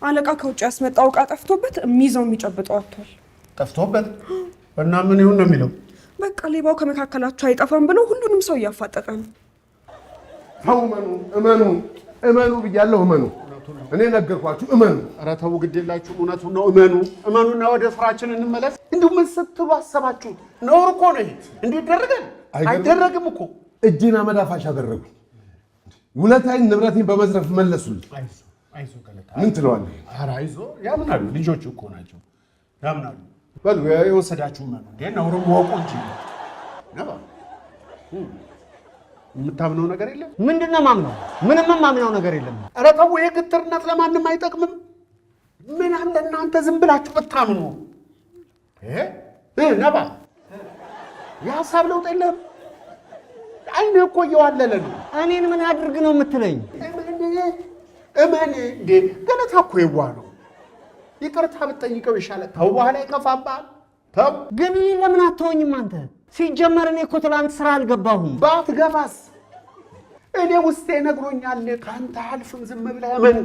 አለቃ ከውጭ ያስመጣው ዕቃ ጠፍቶበት የሚይዘው የሚጨብጠው አጥቷል። ጠፍቶበት እና ምን ይሁን ነው የሚለው? በቃ ሌባው ከመካከላቸው አይጠፋም ብሎ ሁሉንም ሰው እያፋጠጠ ነው። ተው እመኑ ብያለሁ። እመኑ፣ እኔ ነገርኳችሁ። እመኑ። ኧረ ተው ግድ የላችሁም። እውነቱን ነው። እመኑና ወደ ስራችን እንመለስ። እንዲሁ ምን ስትሉ አሰባችሁ? ነውር እኮ ነው ይሄ። እንዴት ይደረጋል? አይደረግም እኮ። እጅና መዳፋሽ አደረጉ። ውለታዬን ንብረቴን በመዝረፍ መለሱልኝ። አይዞ ገለታ፣ ምን ትለዋለህ? ኧረ አይዞ፣ ያምናሉ። ልጆች እኮ ናቸው፣ ያምናሉ። በሉ የወሰዳችሁ መኑ እንዴ ነውርም ወቁ እንጂ ነባ የምታምነው ነገር የለም። ምንድነው ማምነው? ምንም ማምነው ነገር የለም። ኧረ ተው፣ ይሄ ግትርነት ለማንም አይጠቅምም። ምን አለ እናንተ ዝም ብላችሁ ብታምኑ። ነባ የሀሳብ ለውጥ የለም። አይንህ እኮ እየዋለለ ነው። እኔን ምን አድርግ ነው የምትለኝ? እመን እንዴ ገለታ እኮ የዋህ ነው። ይቅርታ ብትጠይቀው ይሻላል። ተው በኋላ ይከፋብሃል። ተው ግን እኔን ለምን አትተወኝም አንተ? ሲጀመር እኔ እኮ ትላንት ስራ አልገባሁም። ባትገባስ? እኔ ውስጤ ነግሮኛል። ከአንተ አልፍም። ዝም ብለህ እመን።